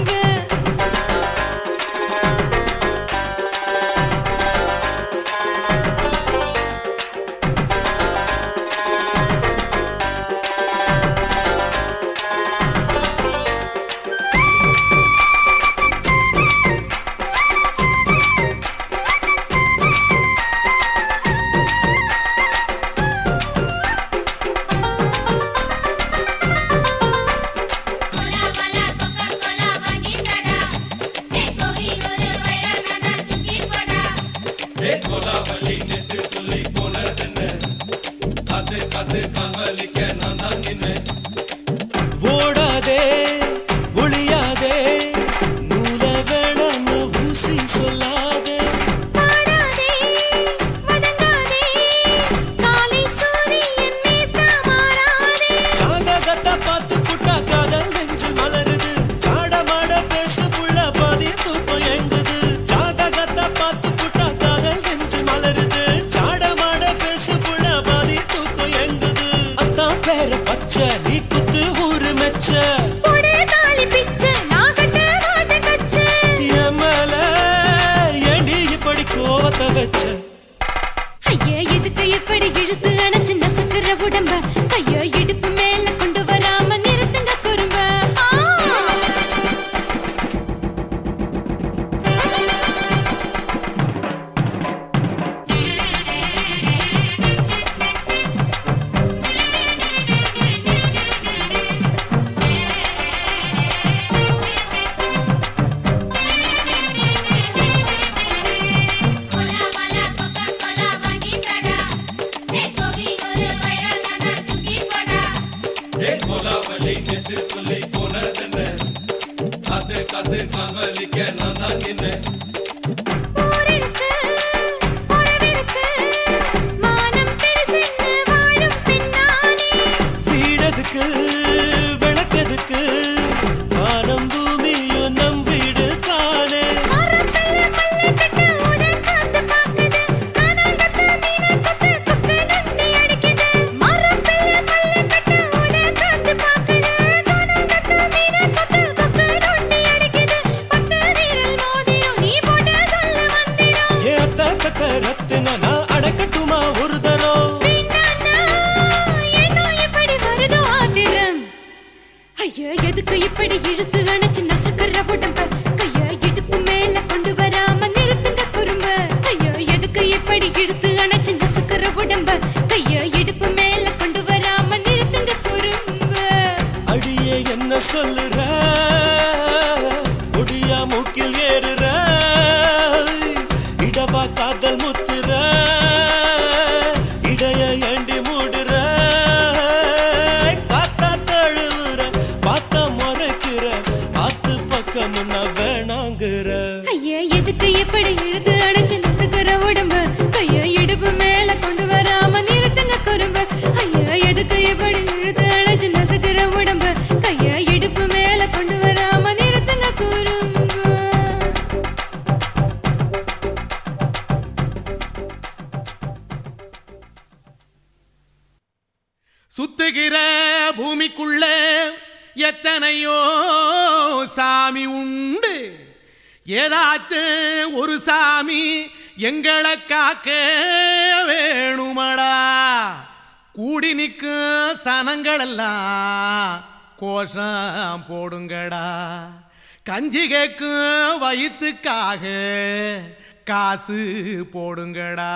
வச்ச நீ குத்து ஊரு மெச்ச போடே தாலி பிச்சை நான் கட்ட மாட்டேன் கச்சை என் மேல ஏண்டி இப்படி கோவத்தை வச்ச ஐயா எதுக்கு எப்படி இழுத்து அணைச்சு நசுக்கிற உடம்ப ஐயோ இடுப்பு மேல கொண்டு வராம நிறுத்துங்க குறும்ப ஊரிருக்கு உறவிருக்கு மானம் பெருசென்னு வாழும் பின்னானே வீடதுக்கு விளக்கதுக்கு வானம் பூமியும் நம் வீடு தானே மரத்துல மல்லி கட்ட உதன் காத்து பாக்குது கானாங்கத்து மீனாங்கத்து குக்கு நண்டி அடிக்குது மரத்துல மல்லி கட்ட உதன் காத்து பாக்குது கானாங்கத்து மீனாங்கத்து குக்கு நண்டி அடிக்குது பத்து வீரல் மோதிரம் நீ போட்ட சொல்ல வந்திரும் ஏ அத்த கத்த ரத்தின நான் அடக்கட்டுமா ஒரு தரம் வீணானா ஏனோ இப்படி வருதோ ஆத்திரம் ஐயோ எதுக்கு இப்படி இழுத்து அணைச்சு நசுக்கிற உடம்ப கைய இடுப்பு மேல கொண்டு வராம நிறுத்துங்க குறும்ப ஐயோ எதுக்கு இப்படி இழுத்து அணைச்சு நசுக்கிற உடம்ப கைய இடுப்பு மேல கொண்டு வராம நிறுத்துங்க குறும்ப அடியே என்ன சொல்லுற ஒடியா மூக்கில் ஏறுற இடவா காதல் முத்துற இடைய ஏண்டி மூடுற காத்தா தழுவுற பார்த்த முறைக்கிற ஆத்து பக்கம் நான் வேணாங்குற ஐயா எதுக்கு இப்படி இழுத்து அணைச்சு நசுக்கிற உடம்ப கைய இடுப்பு மேல கொண்டு வராம நிறுத்துங்க குறும்ப ஐயா எதுக்கு இப்படி இழுத்து அணைச்சு நசுக்கிற உடம்ப கைய இடுப்பு மேல கொண்டு வராம நிறுத்துங்க குறும்ப சுத்துகிற பூமிக்குள்ள எத்தனையோ சாமி உண்டு ஏதாச்சும் ஒரு சாமி எங்களை காக்க வேணுமடா கூடி நிற்கும் சனங்களெல்லாம் கோஷம் போடுங்கடா கஞ்சி கேக்கும் வயிற்றுக்காக காசு போடுங்கடா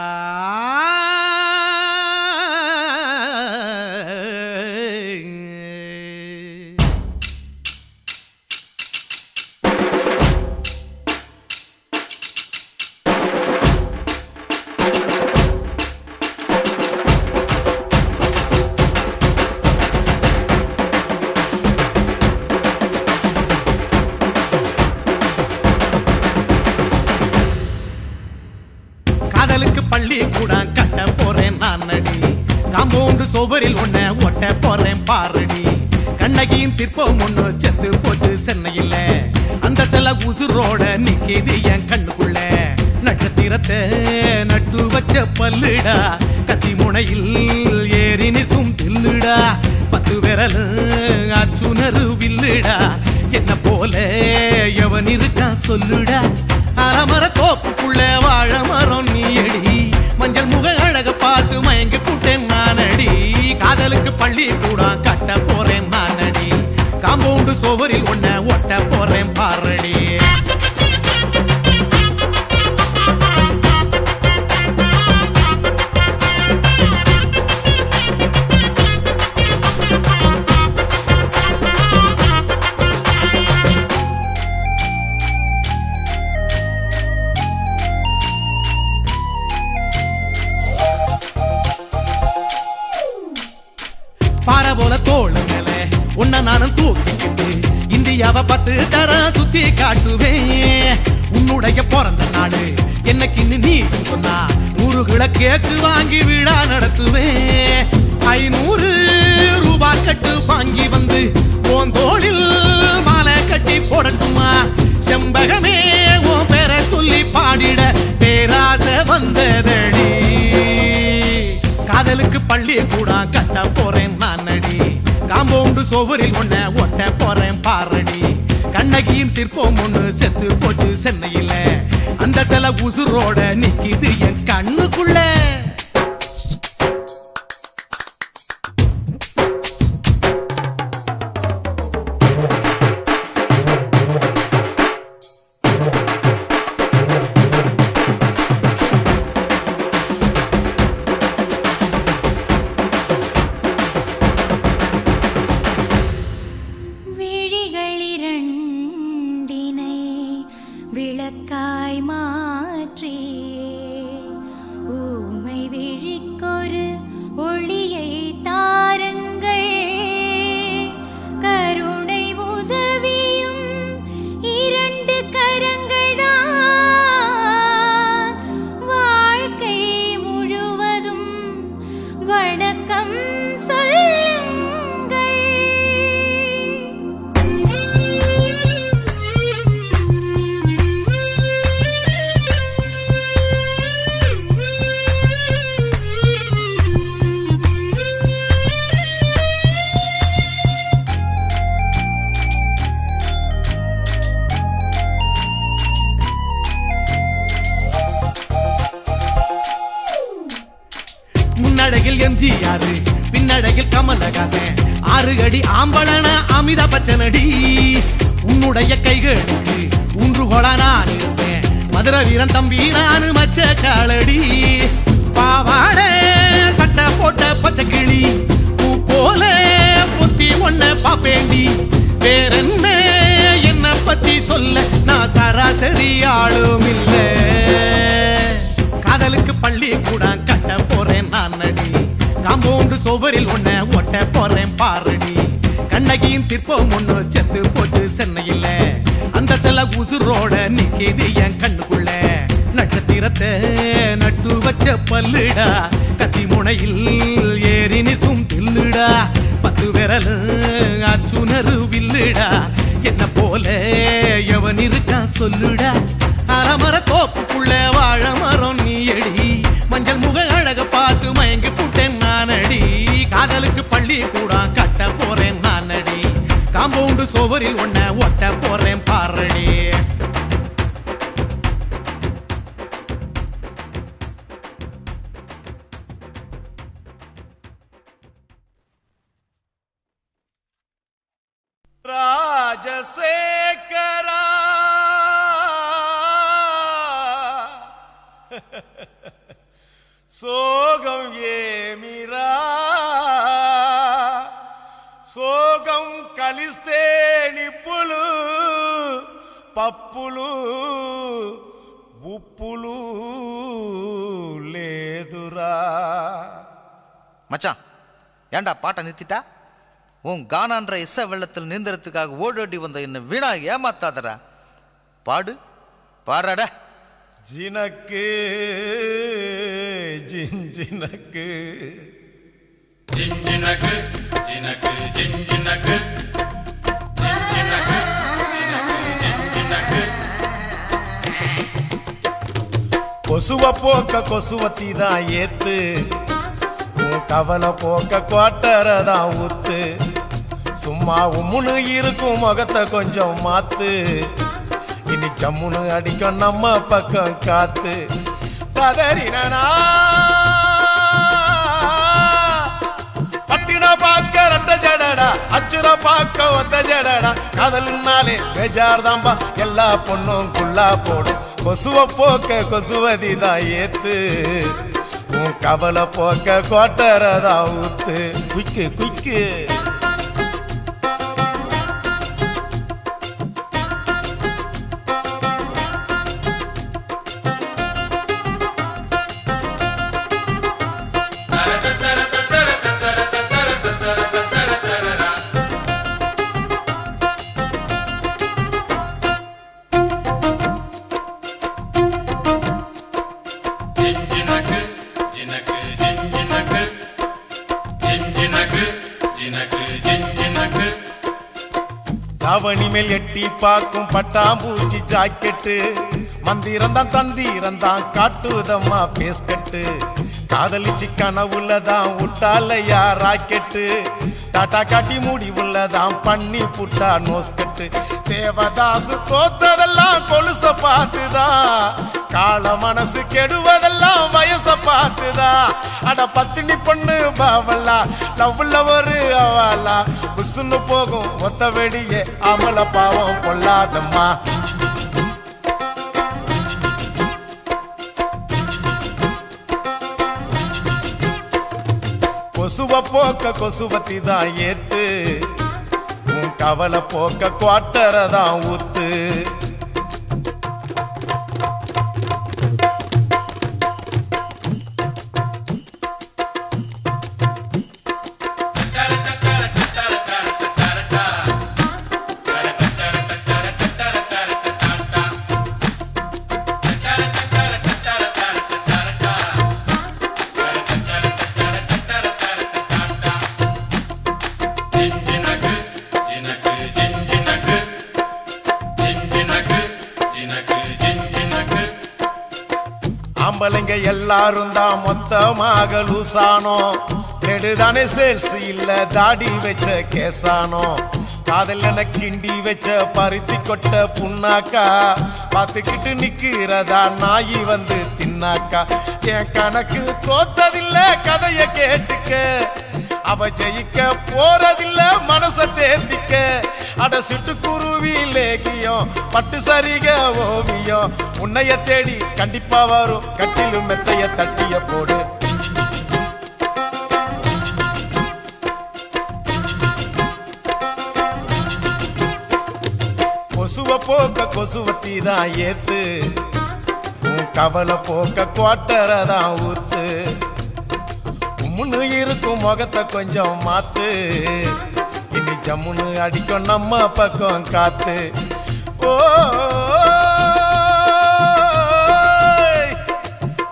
காதலுக்கு பள்ளி கூட கட்ட போறேன் நான் நடி காம்பவுண்டு சோபரில் ஒன்ன ஒட்ட போறேன் பாரடி கண்ணகியின் சிற்பம் ஒண்ணு செத்து போச்சு சென்னையில் அந்த செல்ல உசுரோட நிக்கிது என் கண்ணுக்குள்ள நட்சத்திரத்தை நட்டு வச்ச பல்லுடா கத்தி முனையில் ஏறி நிற்கும் தில்லுடா 10 விரல் அச்சுணரு வில்லுடா என்ன போல எவன் இருக்கான் சொல்லுடா அலமர தோப்புக்குள்ள வாழ மரம் நீயடி மஞ்சள் முக அழக பார்த்து மயங்கி புட்டேன் நானடி காதலுக்கு பள்ளி கூட கட்ட போறேன் நானடி காம்பவுண்டு சோவரில் ஒன்ன ஒட்ட போறேன் பாரடி பாறை போல தோள் மேல உன்ன நானும் தூக்கிக்கிட்டு இந்தியாவை 10 தரம் சுத்தி காட்டுவேன் உன்னுடைய பிறந்த நாடு என்னைக்கு நீ சொன்னா 100 கிலோ கேக்கு வாங்கி விழா நடத்துவேன் 500 ரூபாய் கட்டு வாங்கி வந்து உன் தோளில் மாலை கட்டி போடட்டுமா செம்பகமே உன் பேரை சொல்லி பாடிட பேராசை வந்ததடி காதலுக்கு பள்ளி கூட கட்ட போறேன் நானடி காம்பவுண்டு சோவரில் ஒன்ன ஒட்ட போறேன் பாரடி. கண்ணகியின் சிற்பம் ஒண்ணு செத்து போச்சு சென்னையில, அந்த சில உசுரோட நிக்கிது என் கண்ணுக்குள்ள. விளக்காய் மாற்றி ஊமை விழிக்கொரு ஒளியை தாருங்கள். கருணை உதவியும் இரண்டு கரங்கள் தான். வாழ்க்கை முழுவதும் வணக்கம் சொல்லுங்கள். முன்னடையில் எம்ஜிஆர், பின்னடையில் கமலஹாசன், 6 அடி ஆம்பளன அமிதாப் பச்சனடி. உன்னுடைய கைகளுக்கு ஊன்றுகோலா நான் இருப்பேன், மதுரை வீரன் தம்பி நானு மச்ச காலடி. பாவாட சட்டை போட்ட பச்சை கிளி பூ போல புத்தி ஒன்ன பாப்பேண்டி. வேறென்ன என்ன பத்தி சொல்ல, நான் சராசரி ஆளும் இல்ல. காதலுக்கு பள்ளி கூட கட்ட போறேன் நான் நடி. காம்பவுண்டு சோவரில் ஒன்ன ஒட்ட போறேன் பாரடி. கண்ணகியின் சிற்பம் ஒண்ணு செத்து போச்சு சென்னையில, அந்த சில உசுரோட நிக்கிது என் கண்ணுக்குள்ள. நட்சத்திரத்தை நட்டு வச்ச பல்லுடா, கத்தி முனையில் ஏறி நிற்கும் தில்லுடா. 10 விரல் அச்சுணரு வில்லுடா, என்ன போல எவன் இருக்கா சொல்லுடா. அலமர தோப்புக்குள்ள வாழ மரம் நீ அடி, மஞ்சள் முக அழக பார்த்து மயங்கி புட்டேன் நானடி. காதலுக்கு பள்ளி கூட கட்ட போறேன் நானடி. காம்பவுண்டு சோவரில் ஒன்ன ஒட்ட போறேன் பாரடி. ராஜசேகரா சோகம் ஏமிரா సోగం కలిస్తే నిప్పులు పప్పులు ఉప్పులు లేదురా. மச்சான் ஏண்டா பாட்டை நிறுத்திட்டா? உன் கானான்ற இசை வெள்ளத்தில் நீந்தறதுக்காக ஓடோடி வந்த என்ன வீணா ஏமாத்தாதரா. பாடு பாடுறாடா. ஜினக்கு ஜிஞ்சினக்கு ஜிஞ்சினக்கு ஜினக்கு ஜிஞ்சினக்கு ஜிஞ்சினக்கு ஜிஞ்சினக்கு கொசுவ போக்க கொசுவத்தி தான் ஏத்து, உன் கவலை போக்க கோட்டரதான் ஊத்து. சும்மா உம்முன்னு இருக்கும் முகத்தை கொஞ்சம் மாத்து, இனி ஜம்முன்னு அடிக்கும் நம்ம பக்கம் காத்து. கதறினா பட்டின பாக்க ரெட்ட ஜடடா, அச்சுர பாக்க ஒத்த ஜடடா. காதல்னாலே பேஜார் தாம்பா, எல்லா பொண்ணும் குள்ளா போடும். கொசுவ போக்க கொசுவதி தான் ஏத்து, உன் கவலை போக்க கோட்டரதா ஊத்து. குய்க்கு குய்க்கு அவனி மேல் எட்டி பார்க்கும் பட்டாம்பூச்சி ஜாக்கெட்டு, மந்திரந்தான் தந்திரந்தான் காட்டுதம்மா பேஸ்கட்டு. காதலிச்சு கனவுலதான் விட்டாலையா ராக்கெட்டு, டாட்டா காட்டி மூடி உள்ளதாம் பண்ணி புட்டா நோஸ்கட்டு தேவதாசு தோத்ததெல்லாம் கொலுச பார்த்துதான் கால மனசு கெடுவதெல்லாம் வயச பார்த்துதான் அட பத்தினி பொண்ணு பாவல்லா லவ்ல ஒரு அவலா புசுன்னு போகும் ஒத்த வெடியே அமல பாவம் கொள்ளாதம்மா கொசுவ போக்க கொசுவத்தி தான் ஏத்து உன் கவலை போக்க குவாட்டரை தான் ஊத்து ஆம்பளைங்க எல்லாரும் தான் மொத்தமாக லூசானோ நெடுதானே சேல்ஸ் இல்ல தாடி வச்ச கேசானோ காதல் என கிண்டி வச்ச பருத்தி கொட்ட புண்ணாக்கா பார்த்துக்கிட்டு நிக்கிறதா நாயி வந்து தின்னாக்கா என் கணக்கு தோத்ததில்ல கதைய கேட்டுக்க அவ ஜெயிக்க போறதில்ல மனச தேர்த்திக்க அட சிட்டுக்குருவி லேகியம் பட்டு சரிக ஓவியம் உன்னைய தேடி கண்டிப்பா வரும் கட்டிலும் மெத்தைய தட்டிய போடு கொசுவ போக்க கொசுவத்தி தான் ஏத்து உன் கவலை போக்க குவாட்டரை தான் ஊத்து முன்னு இருக்கும் முகத்தை கொஞ்சம் மாத்து இனி ஜம்முன்னு அடிக்கும் நம்ம பக்கம் காத்து ஓ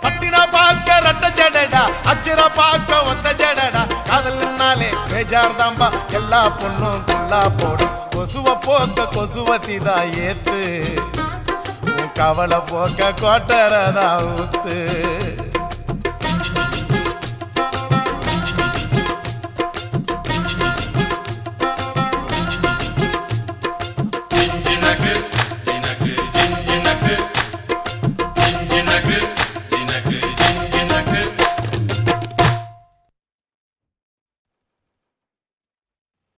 பட்டினா பார்க்க ரெட்ட ஜடடா அச்சுரா பார்க்க ஒத்த ஜடடா காதல்னாலே பேஜார் தாம்பா எல்லா பொண்ணும் குள்ளா போடும் கொசுவ போக்க கொசுவத்தி தான் ஏத்து உன் கவலை போக்க குவாட்டரை தான் ஊத்து Jinjinaku, jinjinaku, jinjinaku, jinjinaku.